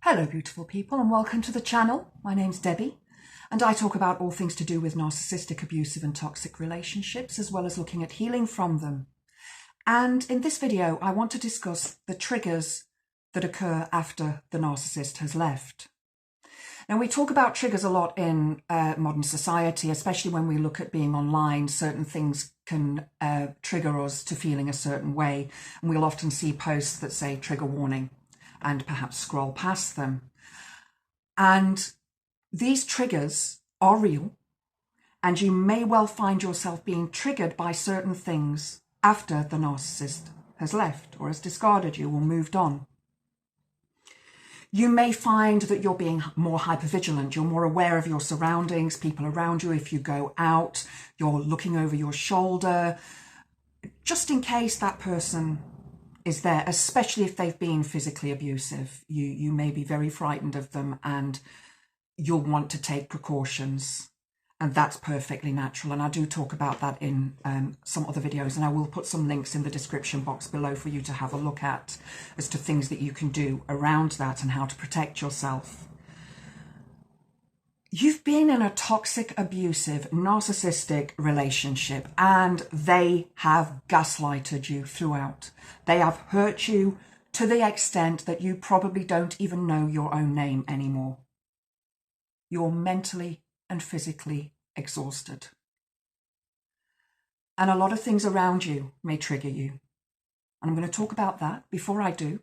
Hello beautiful people and welcome to the channel. My name's Debbie and I talk about all things to do with narcissistic, abusive and toxic relationships, as well as looking at healing from them. And in this video I want to discuss the triggers that occur after the narcissist has left. Now, we talk about triggers a lot in modern society, especially when we look at being online. Certain things can trigger us to feeling a certain way, and we'll often see posts that say trigger warning and perhaps scroll past them. And these triggers are real, and you may well find yourself being triggered by certain things after the narcissist has left or has discarded you or moved on. You may find that you're being more hypervigilant, you're more aware of your surroundings, people around you. If you go out, you're looking over your shoulder, just in case that person is there, especially if they've been physically abusive. You may be very frightened of them and you'll want to take precautions. And that's perfectly natural. And I do talk about that in some other videos, and I will put some links in the description box below for you to have a look at as to things that you can do around that and how to protect yourself. You've been in a toxic, abusive, narcissistic relationship and they have gaslighted you throughout. They have hurt you to the extent that you probably don't even know your own name anymore. You're mentally and physically exhausted. And a lot of things around you may trigger you. And I'm going to talk about that. Before I do,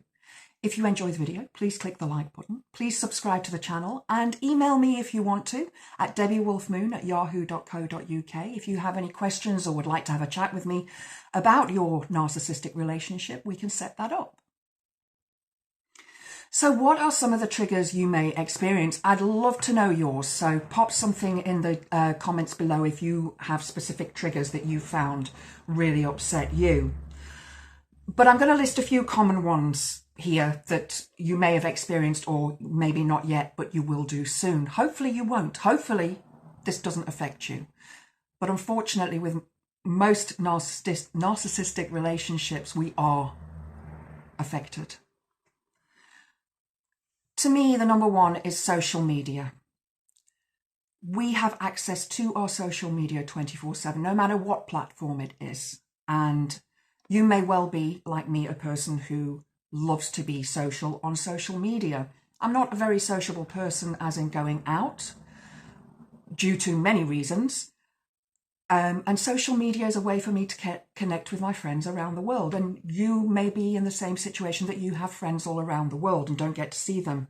if you enjoy the video, please click the like button. Please subscribe to the channel and email me if you want to at debbiewolfmoon@yahoo.co.uk. If you have any questions or would like to have a chat with me about your narcissistic relationship, we can set that up. So what are some of the triggers you may experience? I'd love to know yours. So pop something in the comments below if you have specific triggers that you found really upset you. But I'm going to list a few common ones here that you may have experienced, or maybe not yet, but you will do soon. Hopefully you won't. Hopefully this doesn't affect you. But unfortunately, with most narcissistic relationships, we are affected. To me, the number one is social media. We have access to our social media 24/7, no matter what platform it is. And you may well be, like me, a person who loves to be social on social media. I'm not a very sociable person, as in going out, due to many reasons. And social media is a way for me to connect with my friends around the world. And you may be in the same situation, that you have friends all around the world and don't get to see them.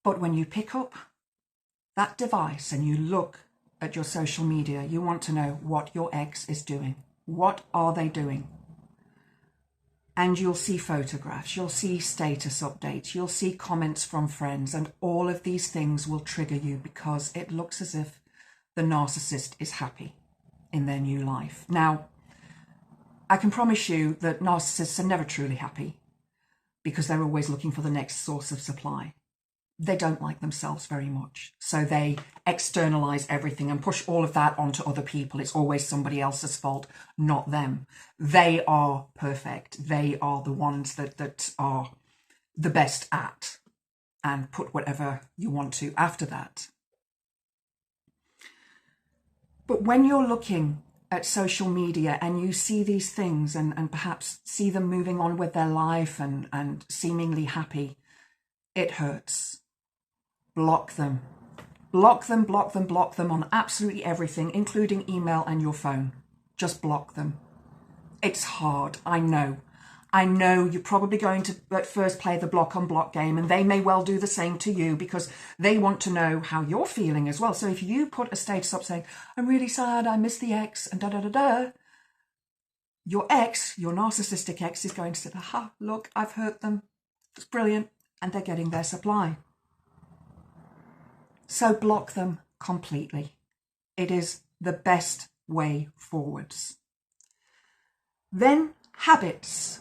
But when you pick up that device and you look at your social media, you want to know what your ex is doing. What are they doing? And you'll see photographs, you'll see status updates, you'll see comments from friends, and all of these things will trigger you because it looks as if the narcissist is happy in their new life. Now, I can promise you that narcissists are never truly happy because they're always looking for the next source of supply. They don't like themselves very much, so they externalize everything and push all of that onto other people. It's always somebody else's fault, not them. They are perfect. They are the ones that are the best at, and put whatever you want to after that. But when you're looking at social media and you see these things and perhaps see them moving on with their life and seemingly happy, it hurts. Block them. Block them, block them, block them on absolutely everything, including email and your phone. Just block them. It's hard, I know. I know you're probably going to at first play the block on block game, and they may well do the same to you because they want to know how you're feeling as well. So if you put a status up saying, I'm really sad, I miss the ex, and da-da-da-da, your ex, your narcissistic ex, is going to say, aha, look, I've hurt them. It's brilliant. And they're getting their supply. So block them completely. It is the best way forwards. Then habits.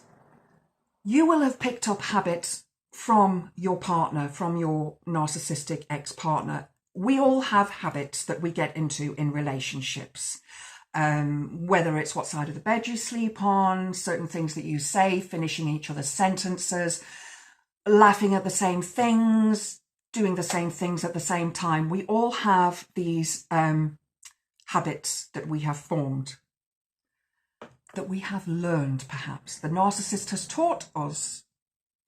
You will have picked up habits from your partner, from your narcissistic ex-partner. We all have habits that we get into in relationships. Whether it's what side of the bed you sleep on, certain things that you say, finishing each other's sentences, laughing at the same things, doing the same things at the same time. We all have these habits that we have formed, that we have learned perhaps. The narcissist has taught us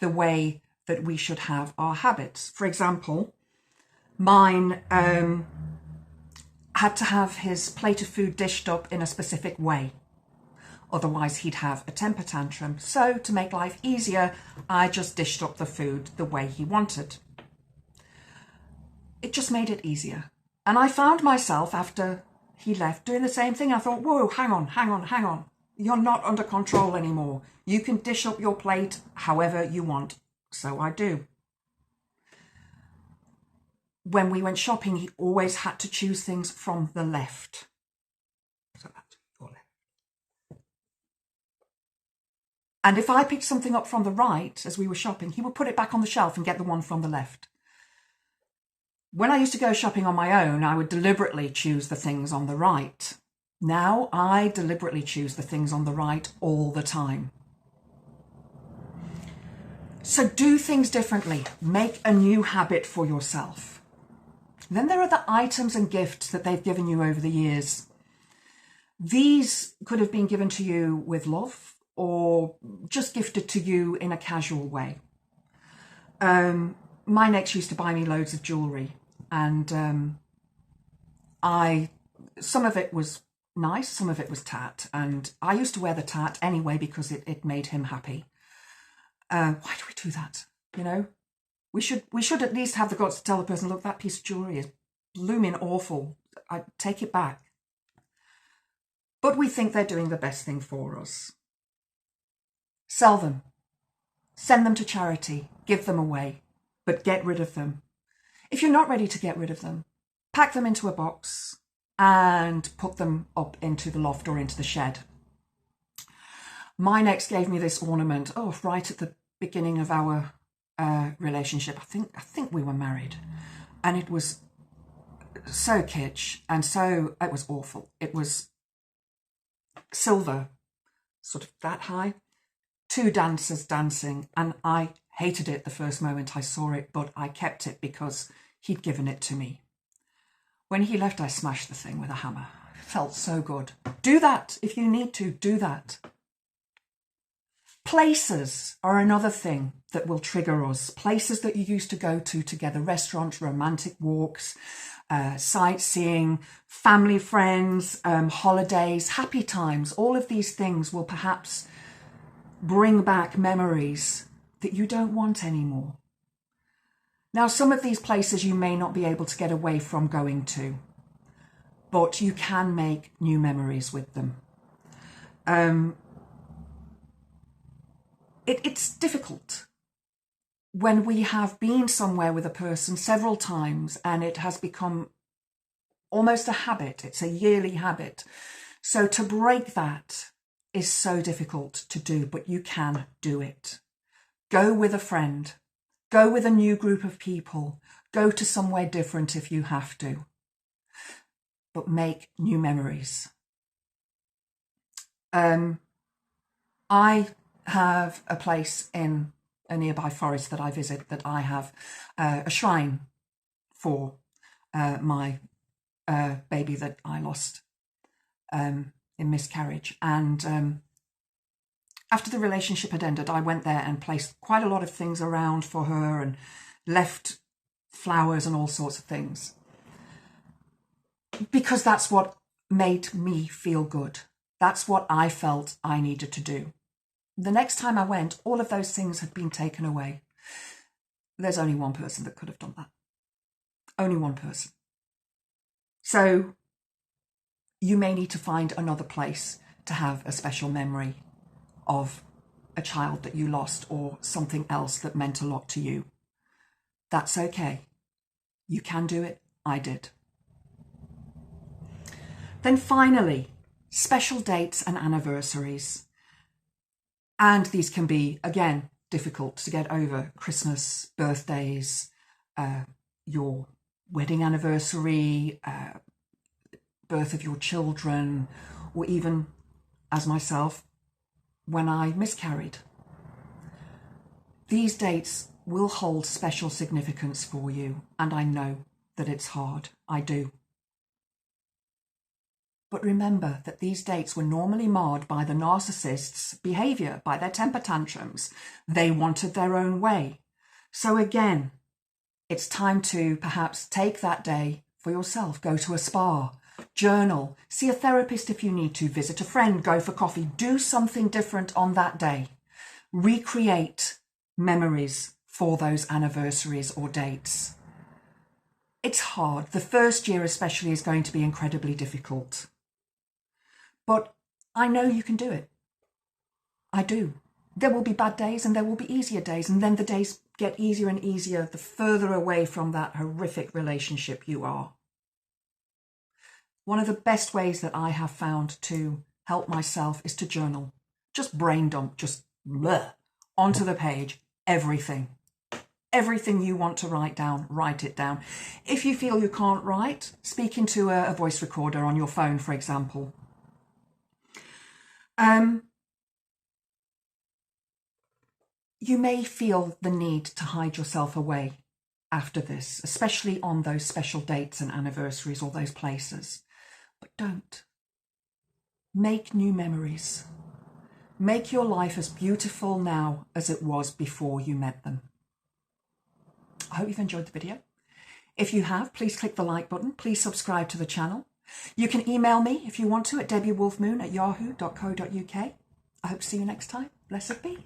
the way that we should have our habits. For example, mine had to have his plate of food dished up in a specific way. Otherwise, he'd have a temper tantrum. So to make life easier, I just dished up the food the way he wanted. It just made it easier. And I found myself, after he left, doing the same thing. I thought, whoa, hang on. You're not under control anymore. You can dish up your plate however you want. So I do. When we went shopping, he always had to choose things from the left. So that's your left. And if I picked something up from the right as we were shopping, he would put it back on the shelf and get the one from the left. When I used to go shopping on my own, I would deliberately choose the things on the right. Now I deliberately choose the things on the right all the time. So do things differently. Make a new habit for yourself. Then there are the items and gifts that they've given you over the years. These could have been given to you with love or just gifted to you in a casual way. My ex used to buy me loads of jewellery, and some of it was nice, some of it was tat, and I used to wear the tat anyway because it made him happy. Why do we do that? You know, we should at least have the guts to tell the person, look, that piece of jewellery is blooming awful. I take it back. But we think they're doing the best thing for us. Sell them. Send them to charity. Give them away. But get rid of them. If you're not ready to get rid of them, pack them into a box and put them up into the loft or into the shed. My ex gave me this ornament, right at the beginning of our relationship. I think we were married, and it was so kitsch, and it was awful. It was silver, sort of that high, 2 dancers dancing, and I hated it the first moment I saw it, but I kept it because he'd given it to me. When he left, I smashed the thing with a hammer. It felt so good. Do that if you need to. Do that. Places are another thing that will trigger us. Places that you used to go to together, restaurants, romantic walks, sightseeing, family, friends, holidays, happy times. All of these things will perhaps bring back memories that you don't want anymore. Now, some of these places you may not be able to get away from going to, but you can make new memories with them. It's difficult when we have been somewhere with a person several times and it has become almost a habit. It's a yearly habit. So to break that is so difficult to do, but you can do it. Go with a friend. Go with a new group of people. Go to somewhere different if you have to. But make new memories. I have a place in a nearby forest that I visit that I have a shrine for my baby that I lost in miscarriage. And after the relationship had ended, I went there and placed quite a lot of things around for her and left flowers and all sorts of things. Because that's what made me feel good. That's what I felt I needed to do. The next time I went, all of those things had been taken away. There's only one person that could have done that. Only one person. So you may need to find another place to have a special memory of a child that you lost or something else that meant a lot to you. That's okay. You can do it. I did. Then finally, special dates and anniversaries. And these can be, again, difficult to get over. Christmas, birthdays, your wedding anniversary, birth of your children, or even, as myself, when I miscarried. These dates will hold special significance for you. And I know that it's hard. I do. But remember that these dates were normally marred by the narcissist's behaviour, by their temper tantrums. They wanted their own way. So again, it's time to perhaps take that day for yourself. Go to a spa, journal, see a therapist if you need to, visit a friend, go for coffee. Do something different on that day. Recreate memories for those anniversaries or dates. It's hard. The first year especially is going to be incredibly difficult. But I know you can do it. I do. There will be bad days and there will be easier days, and then the days get easier and easier the further away from that horrific relationship you are. One of the best ways that I have found to help myself is to journal. Just brain dump, just bleh, onto the page, everything. Everything you want to write down, write it down. If you feel you can't write, speak into a voice recorder on your phone, for example. You may feel the need to hide yourself away after this, especially on those special dates and anniversaries or those places. But don't. Make new memories. Make your life as beautiful now as it was before you met them. I hope you've enjoyed the video. If you have, please click the like button. Please subscribe to the channel. You can email me if you want to at debbiewolfmoon@yahoo.co.uk. I hope to see you next time. Blessed be.